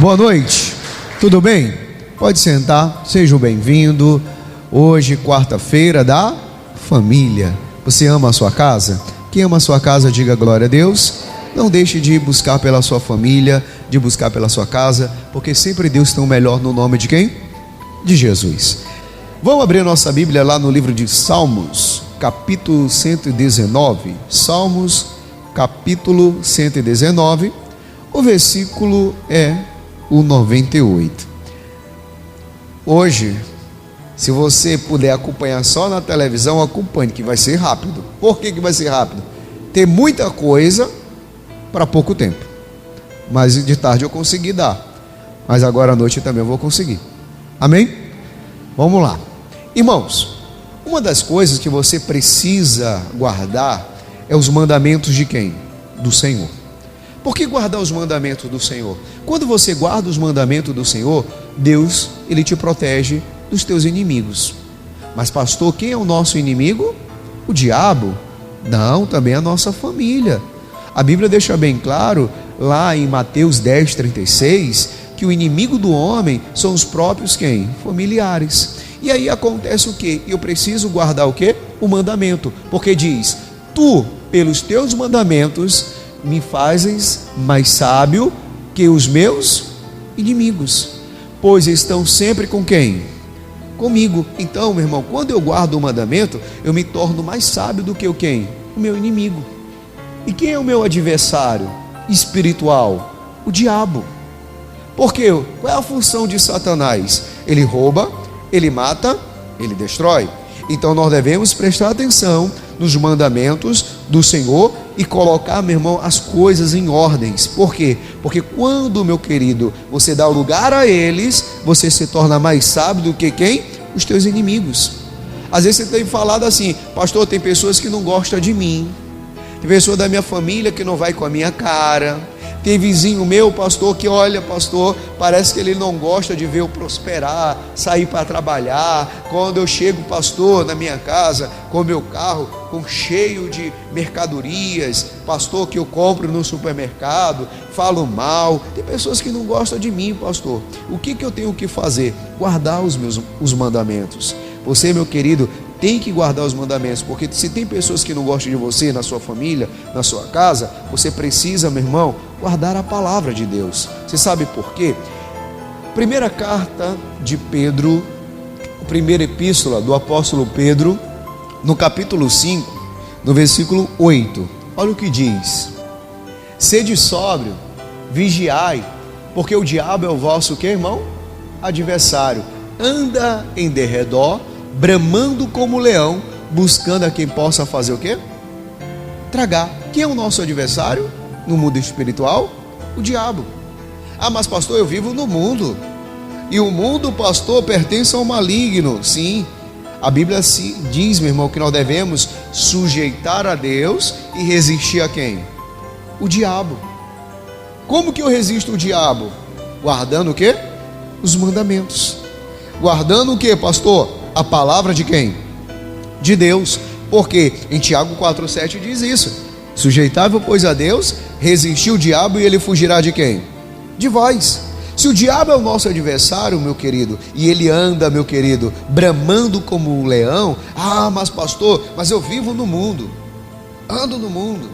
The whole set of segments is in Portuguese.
Boa noite, tudo bem? Pode sentar, seja bem-vindo. Hoje, quarta-feira da família. Você ama a sua casa? Quem ama a sua casa, diga glória a Deus. Não deixe de buscar pela sua família, de buscar pela sua casa, porque sempre Deus tem o melhor no nome de quem? De Jesus. Vamos abrir a nossa Bíblia lá no livro de Salmos, capítulo 119. Salmos, capítulo 119. O versículo é o 98. Hoje, se você puder acompanhar só na televisão, acompanhe, que vai ser rápido. Por que vai ser rápido? Tem muita coisa para pouco tempo. Mas de tarde eu consegui dar. Mas agora à noite também eu vou conseguir. Amém? Vamos lá. Irmãos, uma das coisas que você precisa guardar é os mandamentos de quem? Do Senhor. Por que guardar os mandamentos do Senhor? Quando você guarda os mandamentos do Senhor, Deus, Ele te protege dos teus inimigos. Mas pastor, quem é o nosso inimigo? O diabo? Não, também a nossa família. A Bíblia deixa bem claro, lá em Mateus 10:36, que o inimigo do homem são os próprios quem? Familiares. E aí acontece o quê? Eu preciso guardar o quê? O mandamento, porque diz: tu, pelos teus mandamentos, me fazes mais sábio que os meus inimigos, pois estão sempre com quem? Comigo. Então, meu irmão, quando eu guardo o mandamento, eu me torno mais sábio do que o quem? O meu inimigo. E quem é o meu adversário espiritual? O diabo. Por quê? Qual é a função de Satanás? Ele rouba, ele mata, ele destrói. Então nós devemos prestar atenção nos mandamentos do Senhor e colocar, meu irmão, as coisas em ordens. Por quê? Porque quando, meu querido, você dá lugar a eles, você se torna mais sábio do que quem? Os teus inimigos. Às vezes você tem falado assim: pastor, tem pessoas que não gostam de mim, tem pessoa da minha família que não vai com a minha cara, tem vizinho meu, pastor, que olha, pastor, parece que ele não gosta de ver eu prosperar, sair para trabalhar. Quando eu chego, pastor, na minha casa, com meu carro cheio de mercadorias, pastor, que eu compro no supermercado, falo mal. Tem pessoas que não gostam de mim, pastor. O que eu tenho que fazer? Guardar os mandamentos. Você, meu querido, tem que guardar os mandamentos, porque se tem pessoas que não gostam de você, na sua família, na sua casa, você precisa, meu irmão, guardar a palavra de Deus. Você sabe por quê? Primeira carta de Pedro, primeira epístola do apóstolo Pedro, no capítulo 5, no versículo 8, olha o que diz: sede sóbrio, vigiai, porque o diabo é o vosso, que, irmão? Adversário, anda em derredor, bramando como leão, buscando a quem possa fazer o quê? Tragar. Quem é o nosso adversário no mundo espiritual? O diabo. Ah, mas pastor, eu vivo no mundo, e o mundo, pastor, pertence ao maligno. Sim, a Bíblia diz, meu irmão, que nós devemos sujeitar a Deus e resistir a quem? O diabo. Como que eu resisto o diabo? Guardando o quê? Os mandamentos. Guardando o quê, pastor? A palavra de quem? De Deus. Porque em Tiago 4,7 diz isso: sujeitai-vos, pois, a Deus, resistir o diabo e ele fugirá de quem? De vós. Se o diabo é o nosso adversário, meu querido, e ele anda, meu querido, bramando como um leão, ah, mas pastor, mas eu vivo no mundo, ando no mundo.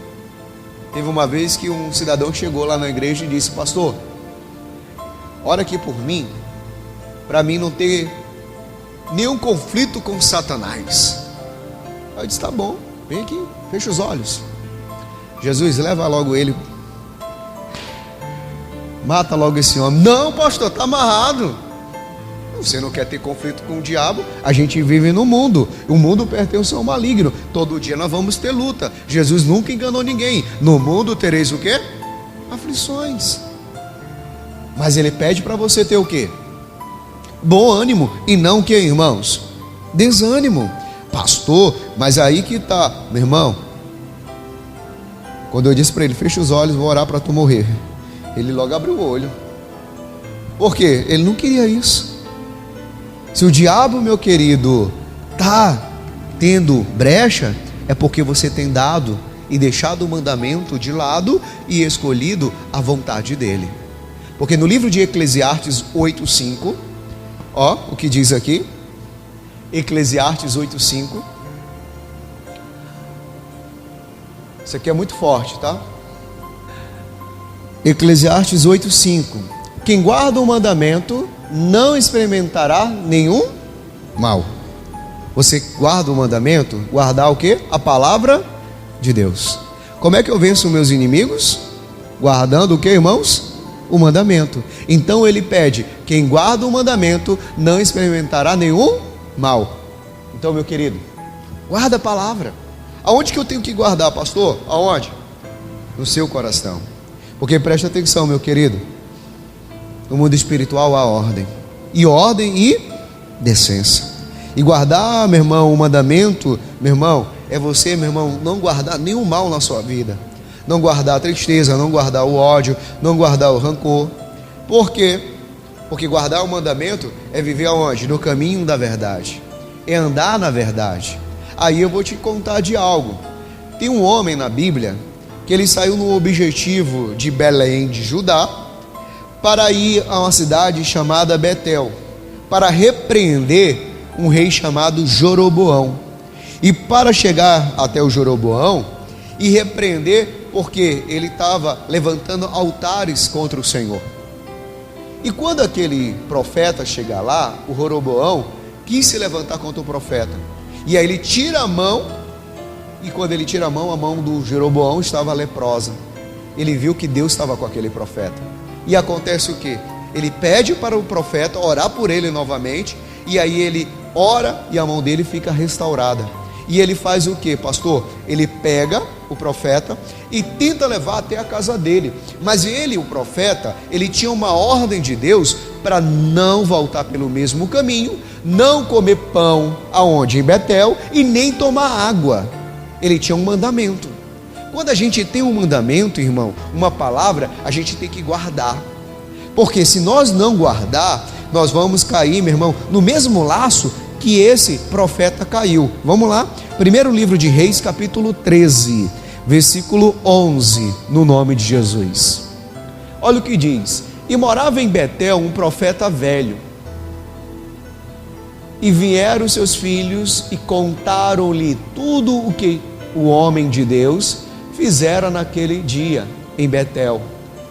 Teve uma vez que um cidadão chegou lá na igreja e disse: pastor, ora aqui por mim, para mim não ter nenhum conflito com Satanás. Eu disse: tá bom, vem aqui, fecha os olhos. Jesus, leva logo ele, mata logo esse homem. Não, pastor, está amarrado. Você não quer ter conflito com o diabo? A gente vive no mundo, o mundo pertence ao maligno. Todo dia nós vamos ter luta. Jesus nunca enganou ninguém. No mundo tereis o quê? Aflições. Mas ele pede para você ter o quê? Bom ânimo, e não o que, irmãos? Desânimo. Pastor, mas aí que está, meu irmão. Quando eu disse para ele: fecha os olhos, vou orar para tu morrer, ele logo abriu o olho. Por quê? Ele não queria isso. Se o diabo, meu querido, está tendo brecha, é porque você tem dado e deixado o mandamento de lado e escolhido a vontade dele. Porque no livro de Eclesiastes 8:5, ó, o que diz aqui, Eclesiastes 8:5, isso aqui é muito forte, tá? Eclesiastes 8:5, quem guarda o mandamento não experimentará nenhum mal. Você guarda o mandamento, guardar o quê? A palavra de Deus. Como é que eu venço meus inimigos? Guardando o que, irmãos? O mandamento. Então ele pede, quem guarda o mandamento não experimentará nenhum mal. Então, meu querido, guarda a palavra. Aonde que eu tenho que guardar, pastor? Aonde? No seu coração. Porque preste atenção, meu querido, no mundo espiritual há ordem e decência. E guardar, meu irmão, o mandamento, meu irmão, é você, meu irmão, não guardar nenhum mal na sua vida. Não guardar a tristeza, não guardar o ódio, não guardar o rancor. Por quê? Porque guardar o mandamento é viver aonde? No caminho da verdade. É andar na verdade. Aí eu vou te contar de algo. Tem um homem na Bíblia que ele saiu no objetivo de Belém de Judá para ir a uma cidade chamada Betel, para repreender um rei chamado Joroboão. E para chegar até o Joroboão e repreender, porque ele estava levantando altares contra o Senhor. E quando aquele profeta chegar lá, o Joroboão quis se levantar contra o profeta. E aí ele tira a mão, e quando ele tira a mão do Jeroboão estava leprosa. Ele viu que Deus estava com aquele profeta. E acontece o quê? Ele pede para o profeta orar por ele novamente, e aí ele ora e a mão dele fica restaurada. E ele faz o quê, pastor? Ele pega o profeta e tenta levar até a casa dele. Mas ele, o profeta, ele tinha uma ordem de Deus para não voltar pelo mesmo caminho, não comer pão aonde? Em Betel, e nem tomar água. Ele tinha um mandamento. Quando a gente tem um mandamento, irmão, uma palavra, a gente tem que guardar. Porque se nós não guardar, nós vamos cair, meu irmão, no mesmo laço que esse profeta caiu. Vamos lá? Primeiro livro de Reis, capítulo 13, versículo 11, no nome de Jesus. Olha o que diz: e morava em Betel um profeta velho, e vieram seus filhos e contaram-lhe tudo o que o homem de Deus fizera naquele dia em Betel,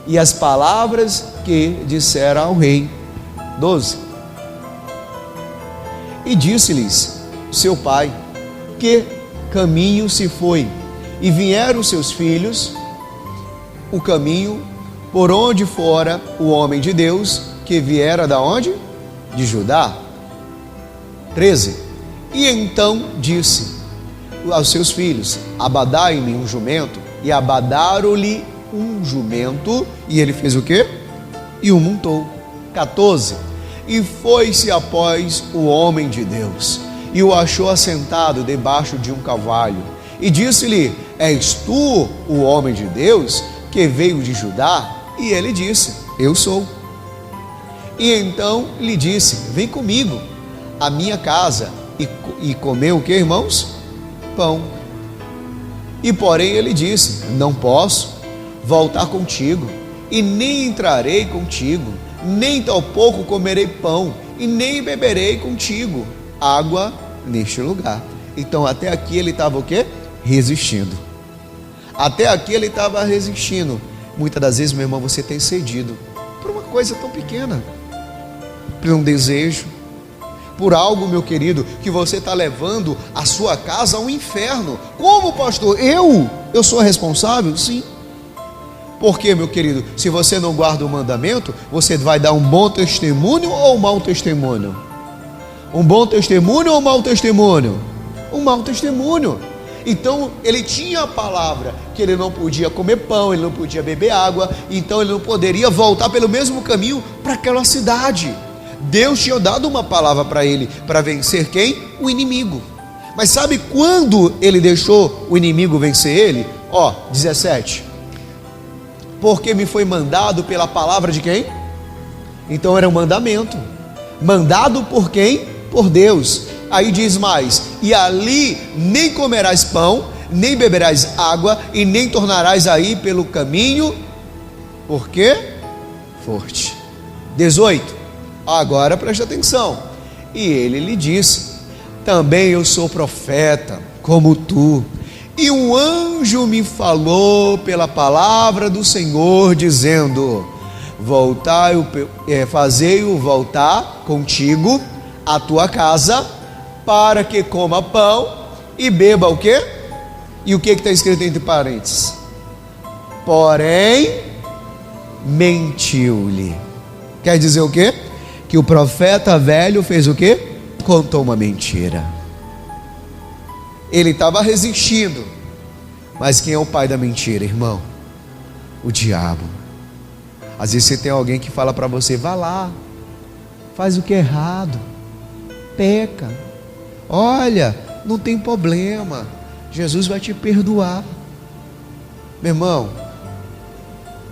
e as palavras que dissera ao rei. 12. E disse-lhes seu pai, que caminho se foi, e vieram seus filhos o caminho por onde fora o homem de Deus, que viera da onde? De Judá. 13. E então disse aos seus filhos: abadai-me um jumento, e abadaram-lhe um jumento, e ele fez o quê? E o montou. 14. E foi-se após o homem de Deus, e o achou assentado debaixo de um cavalo, e disse-lhe: és tu o homem de Deus que veio de Judá? E ele disse: eu sou. E então lhe disse: vem comigo à minha casa e comeu o que, irmãos? Pão. E porém ele disse: não posso voltar contigo, e nem entrarei contigo, nem tampouco comerei pão, e nem beberei contigo água neste lugar. Então até aqui ele estava o quê? Resistindo. Até aqui ele estava resistindo. Muitas das vezes, meu irmão, você tem cedido por uma coisa tão pequena, por um desejo, por algo, meu querido, que você está levando a sua casa ao inferno. Como, pastor? Eu sou responsável? Sim. Por quê, meu querido? Se você não guarda o mandamento, você vai dar um bom testemunho ou um mau testemunho? Um bom testemunho ou um mau testemunho? Um mau testemunho. Então ele tinha a palavra que ele não podia comer pão, ele não podia beber água, então ele não poderia voltar pelo mesmo caminho para aquela cidade. Deus tinha dado uma palavra para ele, para vencer quem? O inimigo. Mas sabe quando ele deixou o inimigo vencer ele? 17. Porque me foi mandado pela palavra de quem? Então era um mandamento. Mandado por quem? Por Deus. Aí diz mais: e ali nem comerás pão, nem beberás água, e nem tornarás aí pelo caminho. Por quê? forte. 18. Agora preste atenção. E ele lhe disse: também eu sou profeta, como tu. E um anjo me falou pela palavra do Senhor, dizendo: fazei-o voltar contigo à tua casa, para que coma pão e beba o quê? E o que está escrito entre parênteses? Porém, mentiu-lhe. Quer dizer o quê? Que o profeta velho fez o quê? Contou uma mentira. Ele estava resistindo. Mas quem é o pai da mentira, irmão? O diabo. Às vezes você tem alguém que fala para você: vá lá, faz o que é errado, peca, olha, não tem problema, Jesus vai te perdoar. Meu irmão,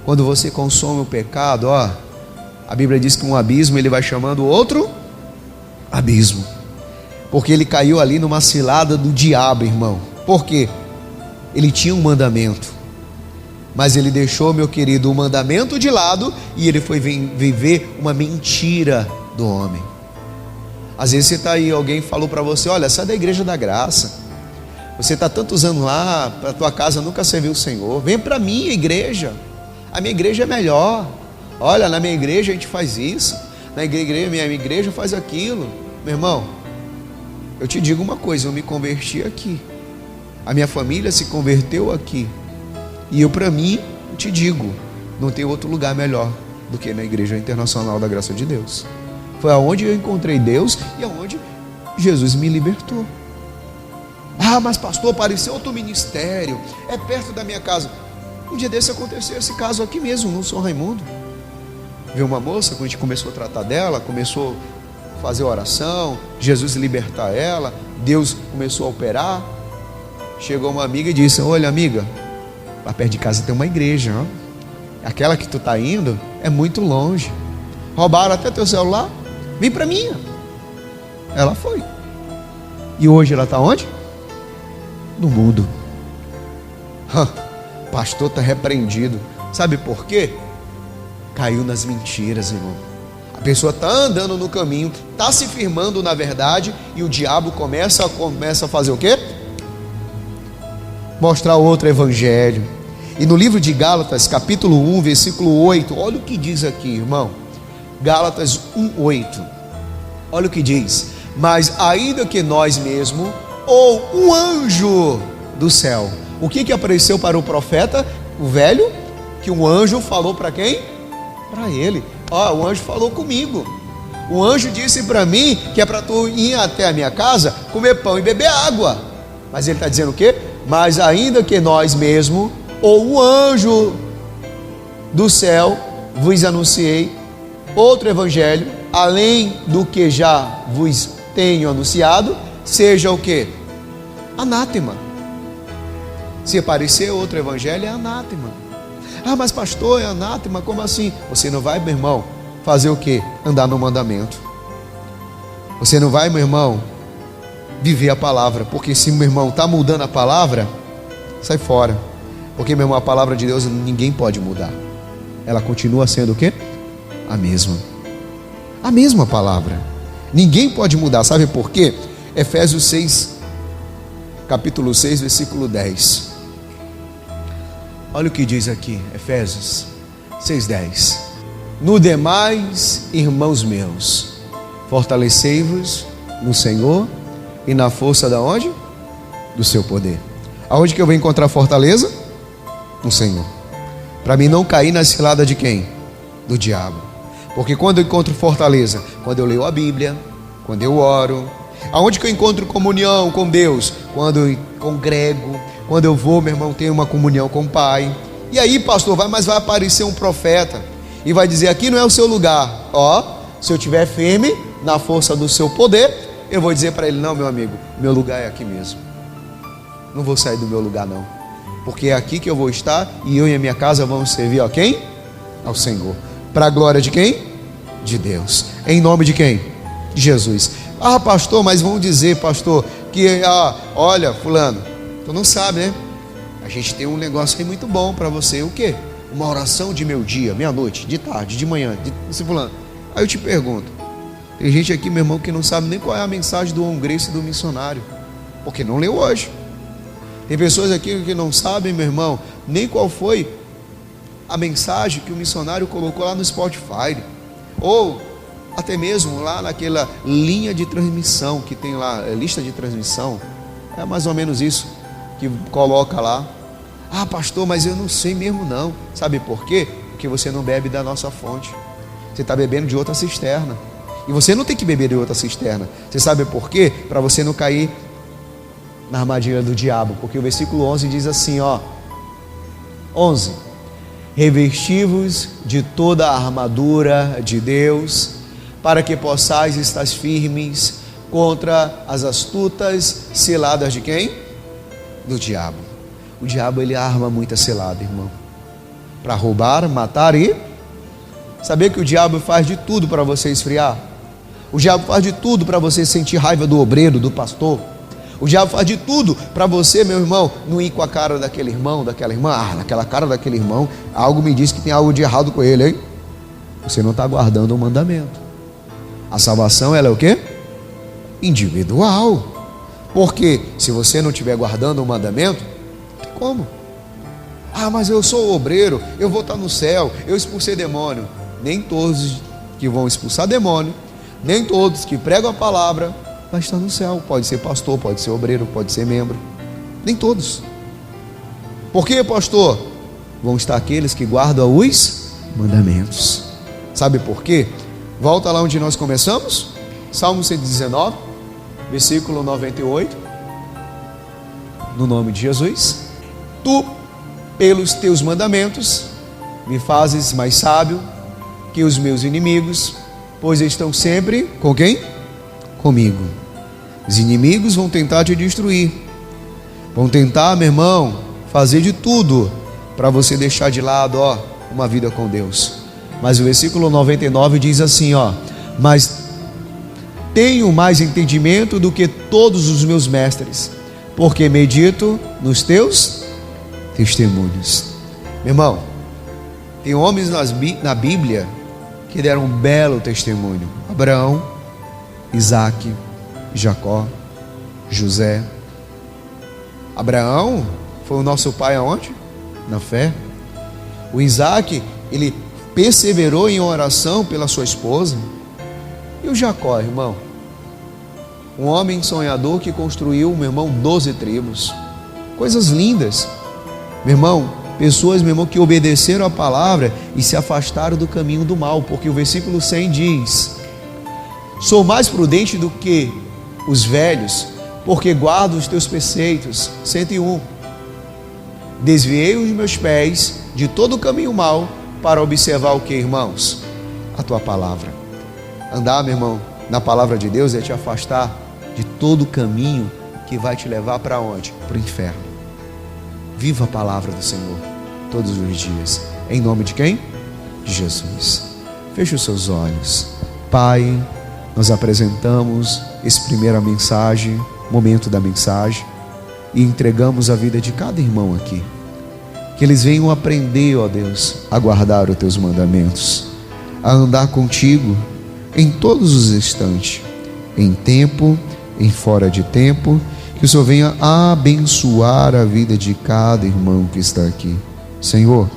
quando você consome o pecado, a Bíblia diz que um abismo ele vai chamando outro abismo, porque ele caiu ali numa cilada do diabo, irmão. Por quê? Ele tinha um mandamento, mas ele deixou, meu querido, o mandamento de lado e ele foi viver uma mentira do homem. Às vezes você está aí, alguém falou para você: olha, sai da igreja da graça, você está tantos anos lá, para a tua casa nunca serviu o Senhor, vem para a minha igreja, a minha igreja é melhor, olha, na minha igreja a gente faz isso, na minha igreja faz aquilo. Meu irmão, eu te digo uma coisa, eu me converti aqui, a minha família se converteu aqui, e eu, para mim, te digo, não tem outro lugar melhor do que na Igreja Internacional da Graça de Deus. Foi aonde eu encontrei Deus e aonde Jesus me libertou. Mas pastor, apareceu outro ministério, é perto da minha casa. Um dia desse aconteceu esse caso aqui mesmo, no São Raimundo. Viu uma moça, quando a gente começou a tratar dela, começou a fazer oração, Jesus libertar ela, Deus começou a operar. Chegou uma amiga e disse: olha, amiga, lá perto de casa tem uma igreja, aquela que tu está indo é muito longe, roubaram até teu celular, vem para mim. Ela foi, e hoje ela está onde? No mundo. O pastor está repreendido. Sabe por quê? Caiu nas mentiras, irmão. A pessoa está andando no caminho, está se firmando na verdade, e o diabo começa a fazer o quê? Mostrar outro evangelho. E no livro de Gálatas, capítulo 1, versículo 8, olha o que diz aqui, irmão. Gálatas 1:8. Olha o que diz: mas ainda que nós mesmos, ou um anjo do céu. O que apareceu para o profeta, o velho? Que um anjo falou para quem? Para ele. O anjo falou comigo. O anjo disse para mim que é para tu ir até a minha casa, comer pão e beber água. Mas ele está dizendo o quê? Mas ainda que nós mesmos, ou um anjo do céu, vos anunciei outro evangelho, além do que já vos tenho anunciado, seja o que? Anátema. Se aparecer outro evangelho, é anátema. Mas pastor, é anátema, como assim? Você não vai, meu irmão, fazer o que? Andar no mandamento. Você não vai, meu irmão, viver a palavra, porque se, meu irmão, está mudando a palavra, sai fora, porque, meu irmão, a palavra de Deus ninguém pode mudar, ela continua sendo o quê? A mesma palavra, ninguém pode mudar. Sabe por quê? Efésios 6, capítulo 6, versículo 10, olha o que diz aqui, Efésios 6:10. No demais, irmãos meus, fortalecei-vos no Senhor e na força da onde? Do seu poder. Aonde que eu vou encontrar fortaleza? No Senhor. Para mim não cair na cilada de quem? Do diabo. Porque quando eu encontro fortaleza? Quando eu leio a Bíblia, quando eu oro. Aonde que eu encontro comunhão com Deus? Quando eu congrego, quando eu vou, meu irmão, tenho uma comunhão com o Pai. E aí, pastor, mas vai aparecer um profeta e vai dizer: aqui não é o seu lugar. Se eu estiver firme na força do seu poder, eu vou dizer para ele: não, meu amigo, meu lugar é aqui mesmo, não vou sair do meu lugar não, porque é aqui que eu vou estar, e eu e a minha casa vamos servir a quem? Ao Senhor. Para a glória de quem? De Deus. Em nome de quem? De Jesus. Pastor, mas vão dizer, pastor, que olha, fulano, tu não sabe, né? A gente tem um negócio aí muito bom para você. O quê? uma oração de meio dia, meia-noite, de tarde, de manhã, discipulando. Aí eu te pergunto, tem gente aqui, meu irmão, que não sabe nem qual é a mensagem do congresso do missionário, porque não leu hoje. Tem pessoas aqui que não sabem, meu irmão, nem qual foi a mensagem que o missionário colocou lá no Spotify, ou até mesmo lá naquela linha de transmissão que tem lá, lista de transmissão, é mais ou menos isso que coloca lá. Ah, pastor, mas eu não sei mesmo não. Sabe por quê? Porque você não bebe da nossa fonte, você está bebendo de outra cisterna, e você não tem que beber de outra cisterna. Você sabe por quê? Para você não cair na armadilha do diabo, porque o versículo 11 diz assim, 11: revesti-vos de toda a armadura de Deus, para que possais estar firmes contra as astutas ciladas de quem? Do diabo. O diabo, ele arma muita cilada, irmão, para roubar, matar e... Saber que o diabo faz de tudo para você esfriar? O diabo faz de tudo para você sentir raiva do obreiro, do pastor. O diabo faz de tudo para você, meu irmão, não ir com a cara daquele irmão, daquela irmã. Ah, naquela cara daquele irmão, algo me diz que tem algo de errado com ele, hein? Você não está guardando o mandamento. A salvação, ela é o quê? Individual. Porque se você não estiver guardando o mandamento, como? Ah, mas eu sou obreiro, eu vou estar no céu, eu expulsei demônio. Nem todos que vão expulsar demônio, nem todos que pregam a palavra vai estar no céu. Pode ser pastor, pode ser obreiro, pode ser membro. Nem todos. Por quê, pastor? Vão estar aqueles que guardam os mandamentos. Sabe por quê? Volta lá onde nós começamos, Salmo 119, versículo 98. No nome de Jesus: tu, pelos teus mandamentos, me fazes mais sábio que os meus inimigos, pois estão sempre com quem? Comigo. Os inimigos vão tentar te destruir, vão tentar, meu irmão, fazer de tudo para você deixar de lado, uma vida com Deus. Mas o versículo 99 diz assim, mas tenho mais entendimento do que todos os meus mestres, porque medito nos teus testemunhos. Meu irmão, tem homens na Bíblia que deram um belo testemunho: Abraão, Isaac, Jacó, José. Abraão foi o nosso pai aonde? Na fé. O Isaac, ele perseverou em oração pela sua esposa. E o Jacó, irmão, um homem sonhador que construiu, meu irmão, 12 tribos. Coisas lindas, meu irmão. Pessoas, meu irmão, que obedeceram a palavra e se afastaram do caminho do mal, porque o versículo 100 diz: sou mais prudente do que os velhos, porque guardo os teus preceitos. 101. Desviei os meus pés de todo o caminho mau, para observar o que, irmãos? A tua palavra. Andar, meu irmão, na palavra de Deus é te afastar de todo o caminho que vai te levar para onde? Para o inferno. Viva a palavra do Senhor todos os dias. Em nome de quem? De Jesus. Feche os seus olhos. Pai, nós apresentamos essa primeira mensagem, momento da mensagem, e entregamos a vida de cada irmão aqui. Que eles venham aprender, ó Deus, a guardar os teus mandamentos, a andar contigo em todos os instantes, em tempo, em fora de tempo. Que o Senhor venha abençoar a vida de cada irmão que está aqui. Senhor,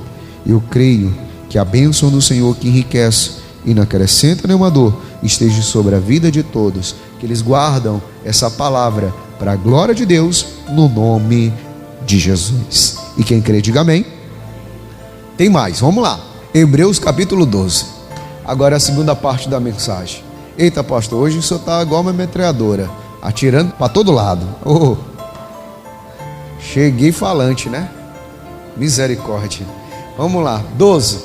eu creio que a bênção do Senhor, que enriquece e não acrescenta nenhuma dor, esteja sobre a vida de todos, que eles guardam essa palavra para a glória de Deus, no nome de Jesus. E quem crê, diga amém. Tem mais, vamos lá. Hebreus capítulo 12. Agora a segunda parte da mensagem. Eita, pastor, hoje o senhor está igual uma metralhadora, atirando para todo lado. Cheguei falante, né? Misericórdia. Vamos lá, 12.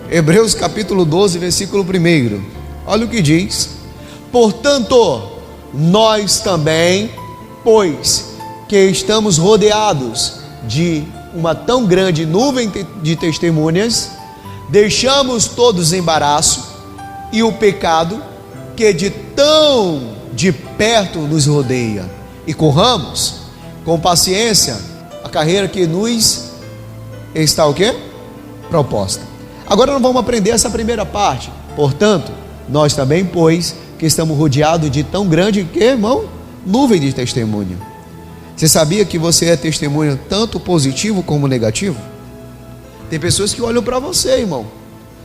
Hebreus capítulo 12, versículo 1. Olha o que diz: portanto, nós também, pois que estamos rodeados de uma tão grande nuvem de testemunhas, deixamos todos embaraço e o pecado que de tão de perto nos rodeia, e corramos com paciência a carreira que nos está o quê? proposta. Agora nós vamos aprender essa primeira parte. Portanto, nós também, pois, que estamos rodeados de tão grande, que, irmão, nuvem de testemunho. Você sabia que você é testemunho tanto positivo como negativo? Tem pessoas que olham para você, irmão,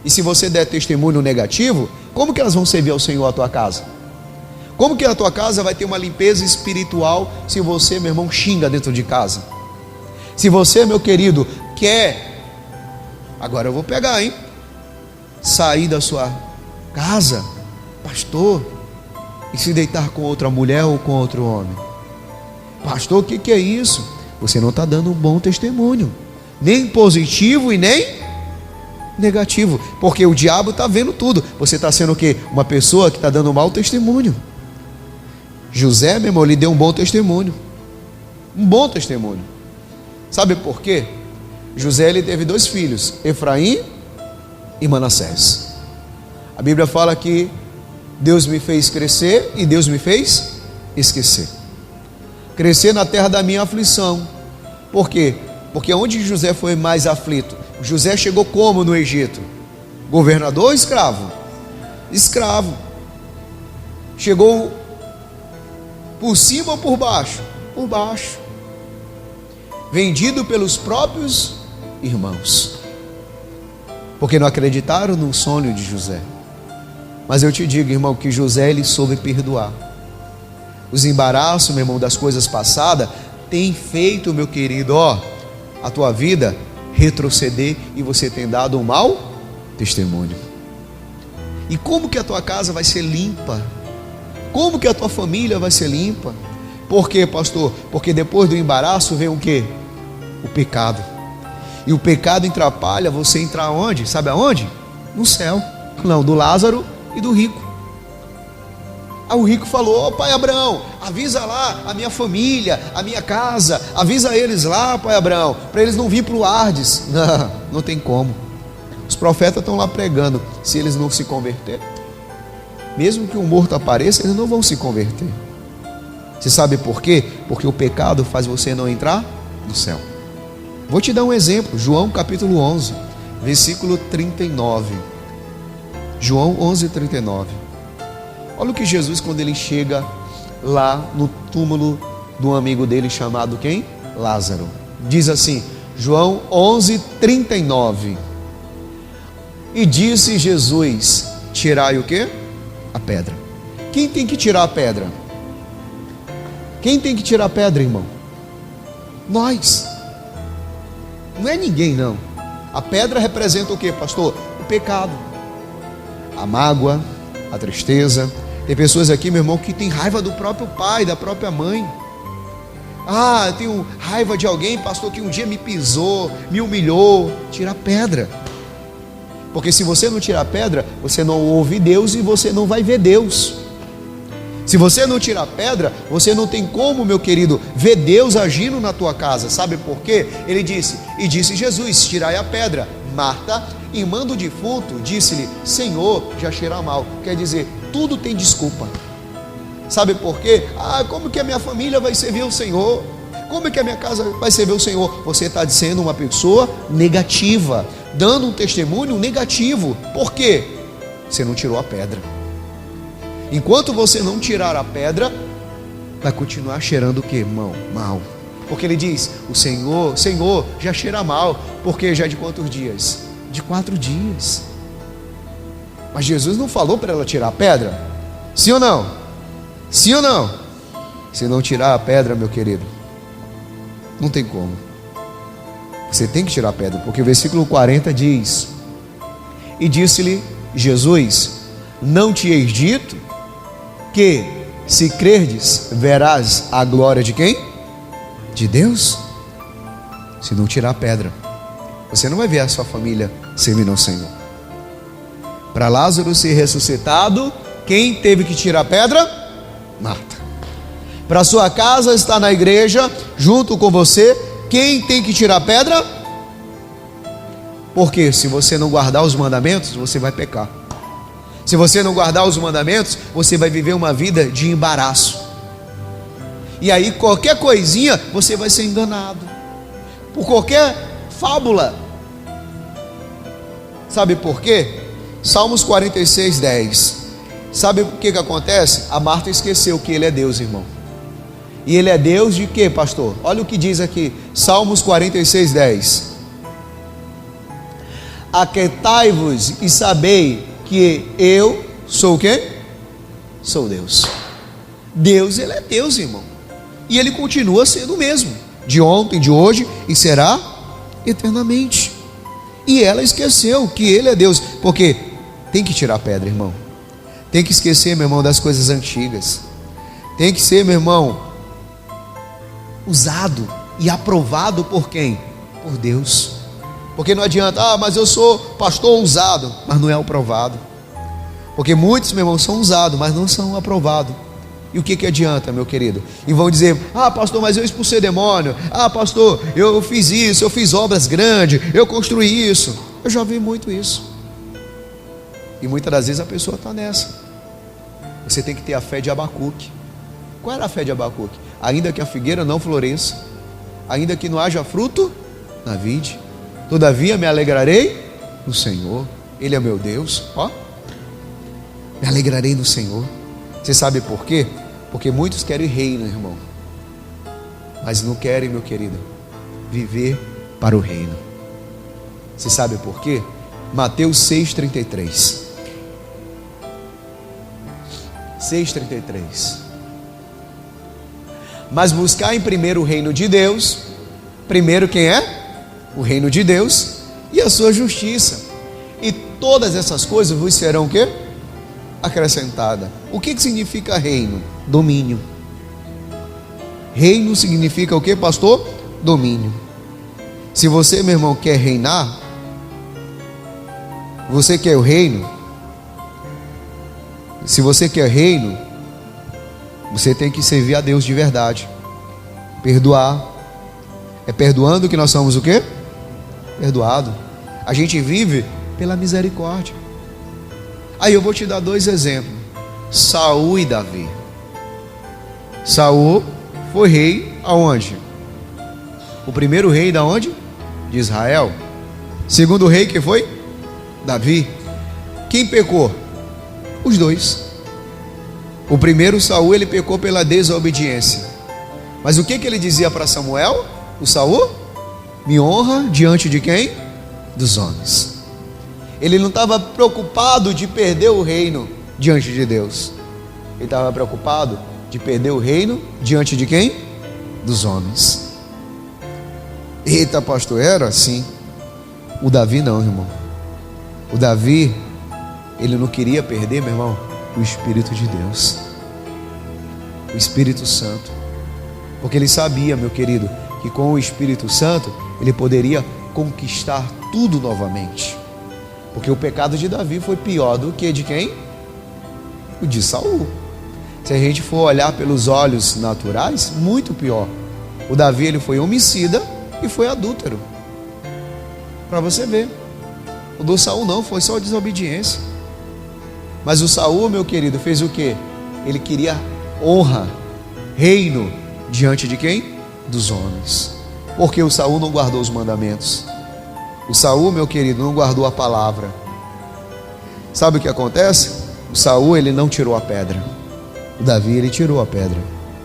e se você der testemunho negativo, como que elas vão servir ao Senhor a tua casa? Como que a tua casa vai ter uma limpeza espiritual se você, meu irmão, xinga dentro de casa? Se você, meu querido, quer, agora eu vou pegar, hein, sair da sua casa, pastor, e se deitar com outra mulher ou com outro homem? Pastor, o que é isso? Você não está dando um bom testemunho, nem positivo e nem negativo, porque o diabo está vendo tudo. Você está sendo o quê? Uma pessoa que está dando um mau testemunho. José, meu irmão, lhe deu um bom testemunho. Um bom testemunho. Sabe por quê? José, ele teve 2 filhos, Efraim e Manassés. A Bíblia fala que Deus me fez crescer e Deus me fez esquecer. Crescer na terra da minha aflição. Por quê? Porque onde José foi mais aflito? José chegou como no Egito? Governador ou escravo? Escravo. Chegou por cima ou por baixo? Por baixo. Vendido pelos próprios irmãos, porque não acreditaram no sonho de José. Mas eu te digo, irmão, que José, ele soube perdoar. Os embaraços, meu irmão, das coisas passadas tem feito, meu querido, a tua vida retroceder, e você tem dado um mau testemunho. E como que a tua casa vai ser limpa? Como que a tua família vai ser limpa? Por quê, pastor? Porque depois do embaraço vem o quê? O pecado. E o pecado atrapalha você entrar onde? Sabe aonde? No céu. Não, do Lázaro e do rico. O rico falou: pai Abraão, avisa lá a minha família, a minha casa, avisa eles lá, pai Abraão, para eles não vir para o Hades. Não tem como. Os profetas estão lá pregando. Se eles não se converter, mesmo que um morto apareça, eles não vão se converter. Você sabe por quê? Porque o pecado faz você não entrar no céu. Vou te dar um exemplo. João capítulo 11, versículo 39. João 11, 39. Olha o que Jesus, quando ele chega lá no túmulo do amigo dele chamado quem? Lázaro. Diz assim, João 11, 39. E disse Jesus: tirai o quê? A pedra. Quem tem que tirar a pedra? Quem tem que tirar a pedra, irmão? Nós. Não é ninguém, não. A pedra representa o quê, pastor? O pecado, a mágoa, a tristeza. Tem pessoas aqui, meu irmão, que tem raiva do próprio pai, da própria mãe. Eu tenho raiva de alguém, pastor, que um dia me pisou, me humilhou. Tira a pedra. Porque se você não tirar a pedra, você não ouve Deus e você não vai ver Deus. Se você não tirar a pedra, você não tem como, meu querido, ver Deus agindo na tua casa. Sabe por quê? Ele disse, e disse Jesus: tirai a pedra. Marta, irmã do defunto, disse-lhe: Senhor, já cheira mal. Quer dizer, tudo tem desculpa. Sabe por quê? Como que a minha família vai servir o Senhor? Como é que a minha casa vai servir o Senhor? Você está sendo uma pessoa negativa, dando um testemunho negativo. Por quê? Você não tirou a pedra. Enquanto você não tirar a pedra, vai continuar cheirando o quê, irmão? Mal. Porque ele diz: o Senhor já cheira mal. Porque já de quantos dias? De 4 dias. Mas Jesus não falou para ela tirar a pedra? Sim ou não? Sim ou não? Se não tirar a pedra, meu querido, não tem como. Você tem que tirar a pedra, porque o versículo 40 diz: e disse-lhe Jesus: não te eis dito que, se crerdes, verás a glória de quem? De Deus? Se não tirar a pedra, você não vai ver a sua família servindo ao Senhor. Para Lázaro ser ressuscitado, quem teve que tirar a pedra? Marta. Para sua casa estar na igreja, junto com você, quem tem que tirar a pedra? Porque se você não guardar os mandamentos, você vai pecar. Se você não guardar os mandamentos, você vai viver uma vida de embaraço. E aí qualquer coisinha, você vai ser enganado. Por qualquer fábula. Sabe por quê? Salmos 46, 10. Sabe o que acontece? A Marta esqueceu que Ele é Deus, irmão. E Ele é Deus de quê, pastor? Olha o que diz aqui, Salmos 46, 10. Aquietai-vos e sabei que eu sou o quê? Sou Deus. Deus, Ele é Deus, irmão. E Ele continua sendo o mesmo, de ontem, de hoje, e será eternamente. E ela esqueceu que Ele é Deus, porque tem que tirar a pedra, irmão. Tem que esquecer, meu irmão, das coisas antigas. Tem que ser, meu irmão, usado e aprovado por quem? Por Deus. Porque não adianta, mas eu sou pastor usado, mas não é aprovado. Porque muitos, meu irmão, são usados, mas não são aprovados. E o que adianta, meu querido? E vão dizer, pastor, mas eu expulsei demônio. Pastor, eu fiz isso, eu fiz obras grandes, eu construí isso. Eu já vi muito isso. E muitas das vezes a pessoa está nessa. Você tem que ter a fé de Abacuque. Qual era a fé de Abacuque? Ainda que a figueira não floresça, ainda que não haja fruto na vide, todavia me alegrarei no Senhor. Ele é meu Deus. Me alegrarei no Senhor. Você sabe por quê? Porque muitos querem reino, irmão, mas não querem, meu querido, viver para o reino. Você sabe por quê? Mateus 6,33. 6,33. Mas buscar em primeiro o reino de Deus. Primeiro quem é? O reino de Deus e a sua justiça. E todas essas coisas vos serão o quê? Acrescentada. O que significa reino? Domínio. Reino significa o que, pastor? Domínio. Se você, meu irmão, quer reinar, você quer o reino, se você quer reino, você tem que servir a Deus de verdade, perdoar. É perdoando que nós somos o quê? Perdoado. A gente vive pela misericórdia. Aí eu vou te dar dois exemplos. Saul e Davi. Saul foi rei aonde? O primeiro rei da onde? De Israel. Segundo rei que foi? Davi. Quem pecou? Os dois. O primeiro, Saul, ele pecou pela desobediência. Mas o que ele dizia para Samuel? O Saul? Me honra diante de quem? Dos homens. Ele não estava preocupado de perder o reino diante de Deus. Ele estava preocupado de perder o reino diante de quem? Dos homens. Eita, pastor, era assim. O Davi não, irmão. O Davi, ele não queria perder, meu irmão, o Espírito de Deus, o Espírito Santo. Porque ele sabia, meu querido, que com o Espírito Santo ele poderia conquistar tudo novamente. Porque o pecado de Davi foi pior do que de quem? O de Saul. Se a gente for olhar pelos olhos naturais, muito pior. O Davi, ele foi homicida e foi adúltero. Para você ver. O do Saul não, foi só desobediência. Mas o Saul, meu querido, fez o quê? Ele queria honra, reino, diante de quem? Dos homens. Porque o Saul não guardou os mandamentos. O Saul, meu querido, não guardou a palavra. Sabe o que acontece? O Saul, ele não tirou a pedra. O Davi, ele tirou a pedra.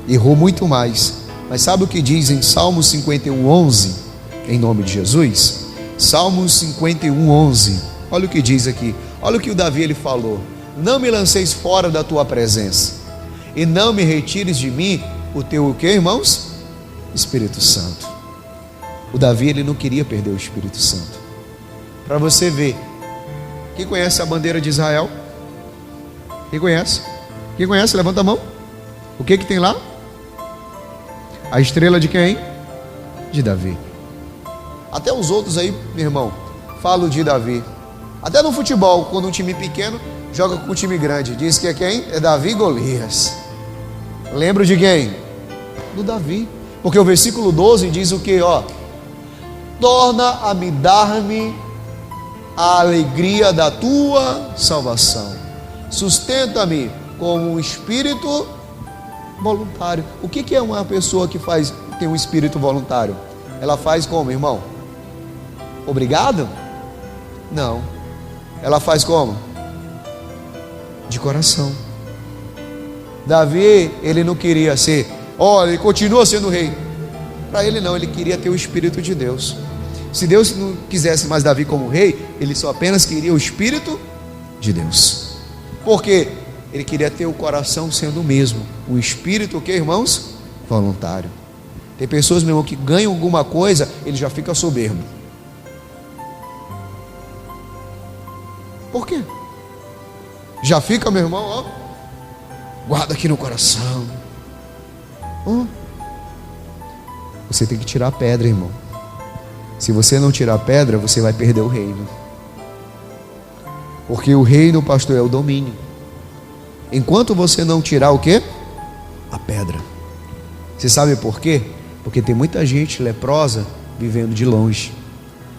Errou muito mais. Mas sabe o que diz em Salmos 51:11? Em nome de Jesus? Salmos 51:11. Olha o que diz aqui. Olha o que o Davi, ele falou. Não me lanceis fora da tua presença, e não me retires de mim o teu o que, irmãos? Espírito Santo. O Davi, ele não queria perder o Espírito Santo. Para você ver. Quem conhece a bandeira de Israel? Quem conhece? Quem conhece? Levanta a mão. O que tem lá? A estrela de quem? De Davi. Até os outros aí, meu irmão, falam de Davi. Até no futebol, quando um time pequeno joga com um time grande, diz que é quem? É Davi e Golias. Lembro de quem? Do Davi. Porque o versículo 12 diz o que? Torna a me dar-me a alegria da tua salvação. Sustenta-me com um espírito voluntário. O que é uma pessoa que tem um espírito voluntário? Ela faz como, irmão? Obrigado? Não. ela faz como? De coração. Davi, ele não queria ser, olha, ele continua sendo rei. Para ele não, ele queria ter o Espírito de Deus. Se Deus não quisesse mais Davi como rei, ele só apenas queria o Espírito de Deus. Porque ele queria ter o coração sendo o mesmo. O Espírito, o que, irmãos? Voluntário. Tem pessoas, meu irmão, que ganham alguma coisa, ele já fica soberbo. Por quê? Já fica, meu irmão, ó, guarda aqui no coração. Você tem que tirar a pedra, irmão. Se você não tirar a pedra, você vai perder o reino. Porque o reino, pastor, é o domínio. Enquanto você não tirar o quê? A pedra. Você sabe por quê? Porque tem muita gente leprosa vivendo de longe.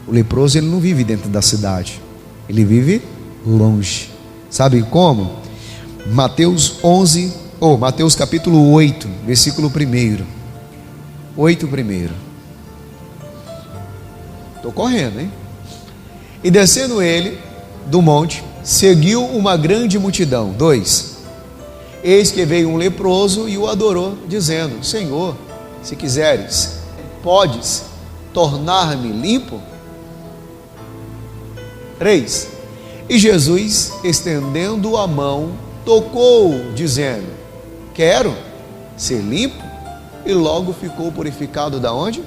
O leproso, ele não vive dentro da cidade, ele vive longe. Sabe como? Mateus capítulo 8, versículo 1. 8 primeiro. Estou correndo, hein? E descendo ele do monte, seguiu uma grande multidão. 2. Eis que veio um leproso e o adorou, dizendo: Senhor, se quiseres, podes tornar-me limpo? 3. E Jesus, estendendo a mão, tocou, dizendo: quero ser limpo. E logo ficou purificado da onde?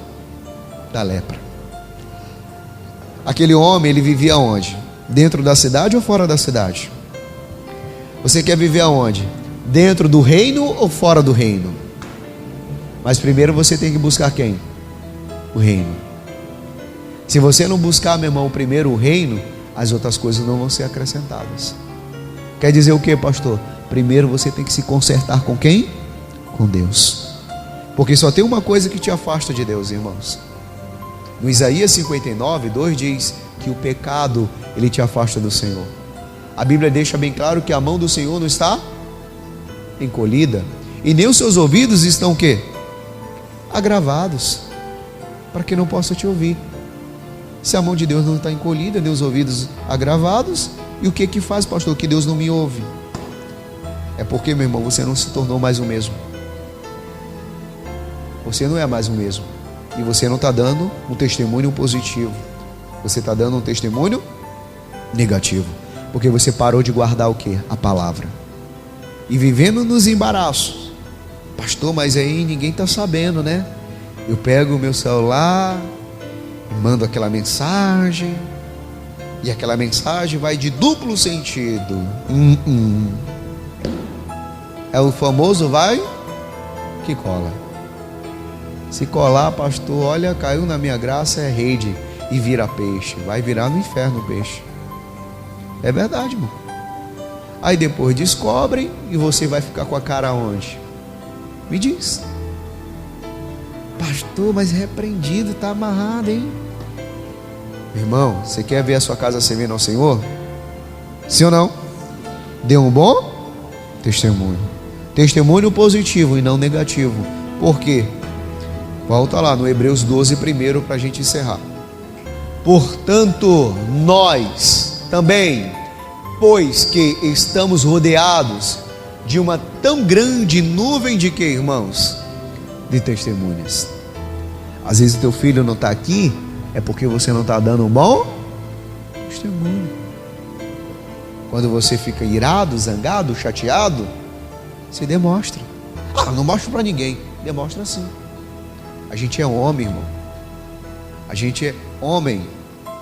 Da lepra. Aquele homem, ele vivia onde? Dentro da cidade ou fora da cidade? Você quer viver aonde? Dentro do reino ou fora do reino? Mas primeiro você tem que buscar quem? O reino. Se você não buscar, meu irmão, primeiro o reino, as outras coisas não vão ser acrescentadas. Quer dizer o que, pastor? Primeiro você tem que se consertar com quem? Com Deus. Porque só tem uma coisa que te afasta de Deus, irmãos. No Isaías 59, 2 diz que o pecado, ele te afasta do Senhor. A Bíblia deixa bem claro que a mão do Senhor não está encolhida, e nem os seus ouvidos estão o quê? Agravados, para que não possa te ouvir. Se a mão de Deus não está encolhida, nem os ouvidos agravados, e o que faz, pastor, que Deus não me ouve? É porque, meu irmão, você não se tornou mais o mesmo. Você não é mais o mesmo. E você não está dando um testemunho positivo. Você está dando um testemunho negativo. Porque você parou de guardar o quê? A palavra. E vivendo nos embaraços. Pastor, mas aí ninguém está sabendo, né? Eu pego o meu celular, mando aquela mensagem, e aquela mensagem vai de duplo sentido. É o famoso vai que cola. Se colar, pastor, olha, caiu na minha graça, é rede e vira peixe. Vai virar no inferno o peixe. É verdade, irmão. Aí depois descobrem e você vai ficar com a cara onde? Me diz. Pastor, mas repreendido, está amarrado, hein? Irmão, você quer ver a sua casa servindo ao Senhor? Sim ou não? Dê um bom testemunho. Testemunho positivo e não negativo. Por quê? Volta lá no Hebreus 12 primeiro para a gente encerrar. Portanto, nós também, pois que estamos rodeados de uma tão grande nuvem de quê, irmãos? De testemunhas. Às vezes o teu filho não está aqui, é porque você não está dando um bom testemunho. Quando você fica irado, zangado, chateado, você demonstra. Não mostra para ninguém. Demonstra sim. A gente é homem, irmão. A gente é homem.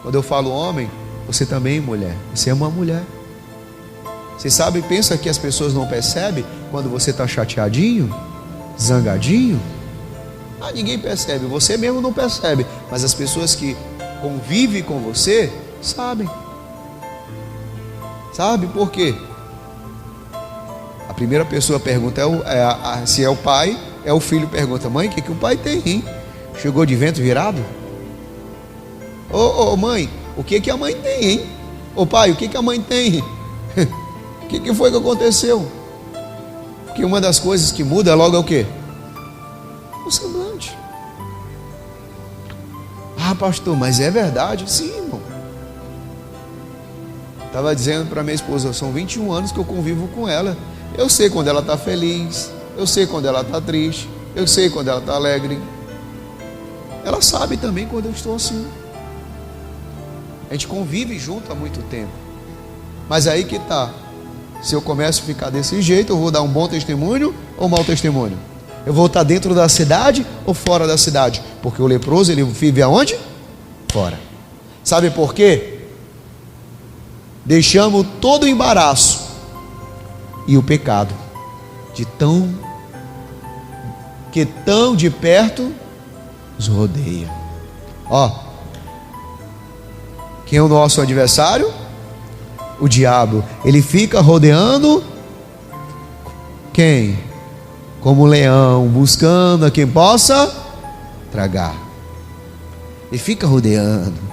Quando eu falo homem, você também é mulher. Você é uma mulher. Você sabe, pensa que as pessoas não percebem quando você está chateadinho, zangadinho? Ninguém percebe, você mesmo não percebe, mas as pessoas que convivem com você sabem. Sabe por quê? A primeira pessoa pergunta se é o pai. É o filho pergunta: mãe, o que o pai tem, hein? Chegou de vento virado? Ô mãe, o que a mãe tem, hein? Ô pai, o que a mãe tem? O que foi que aconteceu? Porque uma das coisas que muda logo é o quê? O semblante. Pastor, mas é verdade? Sim, irmão. Estava dizendo para minha esposa, são 21 anos que eu convivo com ela. Eu sei quando ela está feliz, eu sei quando ela está triste, eu sei quando ela está alegre. Ela sabe também quando eu estou assim. A gente convive junto há muito tempo. Mas aí que está. Se eu começo a ficar desse jeito, eu vou dar um bom testemunho ou um mau testemunho? Eu vou estar dentro da cidade ou fora da cidade? Porque o leproso, ele vive aonde? Fora. Sabe por quê? Deixamos todo o embaraço e o pecado que tão de perto nos rodeia. Ó, quem é o nosso adversário? O diabo. Ele fica rodeando quem? Como um leão, buscando a quem possa tragar. Ele fica rodeando.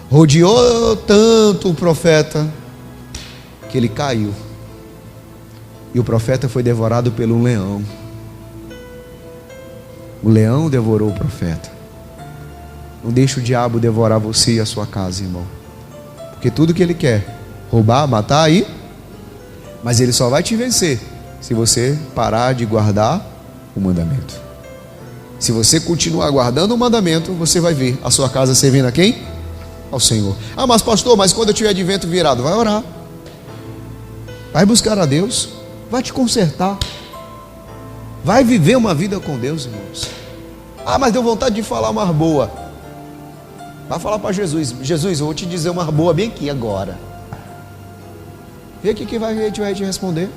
Rodeou tanto o profeta que ele caiu. E o profeta foi devorado pelo leão. O leão devorou o profeta. Não deixe o diabo devorar você e a sua casa, irmão. Porque tudo que ele quer, roubar, matar aí, mas ele só vai te vencer se você parar de guardar o mandamento. Se você continuar guardando o mandamento, você vai ver a sua casa servindo a quem? Ao Senhor. Ah, mas pastor, mas quando eu tiver de vento virado, vai orar, vai buscar a Deus, vai te consertar, vai viver uma vida com Deus, irmãos. Ah, mas deu vontade de falar uma boa. Vai falar para Jesus: Jesus, eu vou te dizer uma boa bem aqui agora. Vê aqui que vai te responder.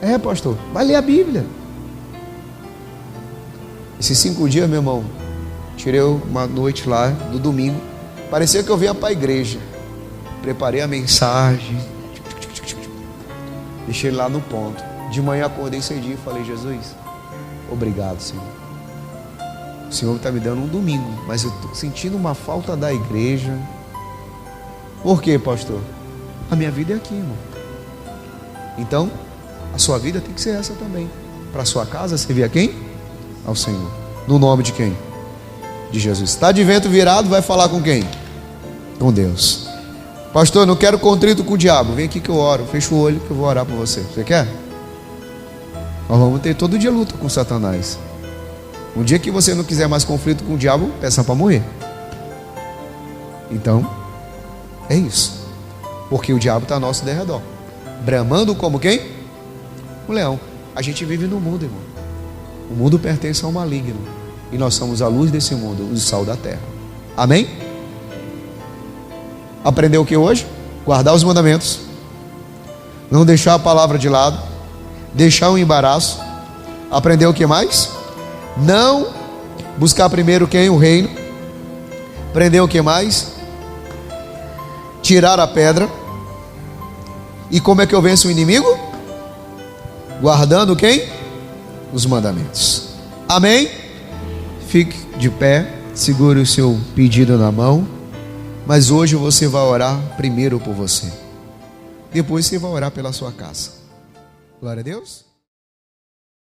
É, pastor, vai ler a Bíblia. Esses 5 dias, meu irmão, tirei uma noite lá do domingo, parecia que eu vinha para a igreja. Preparei a mensagem, deixei lá no ponto. De manhã acordei cedinho e falei: Jesus, obrigado, Senhor. O Senhor está me dando um domingo, mas eu estou sentindo uma falta da igreja. Por quê, pastor? A minha vida é aqui, irmão. Então, a sua vida tem que ser essa também. Para a sua casa servir a quem? Ao Senhor. No nome de quem? De Jesus. Está de vento virado, vai falar com quem? Com Deus. Pastor, não quero contrito com o diabo. Vem aqui que eu oro. Fecha o olho que eu vou orar por você. Você quer? Nós vamos ter todo dia luta com Satanás. Um dia que você não quiser mais conflito com o diabo, peça para morrer. Então, é isso. Porque o diabo está ao nosso derredor, bramando como quem? Um leão. A gente vive no mundo, irmão. O mundo pertence ao maligno. E nós somos a luz desse mundo, o sal da terra. Amém? Aprendeu o que hoje? Guardar os mandamentos. Não deixar a palavra de lado. Deixar o embaraço. Aprendeu o que mais? Não buscar primeiro quem? O reino. Aprendeu o que mais? Tirar a pedra. E como é que eu venço o inimigo? Guardando quem? Os mandamentos. Amém? Fique de pé, segure o seu pedido na mão. Mas hoje você vai orar primeiro por você. Depois você vai orar pela sua casa. Glória a Deus.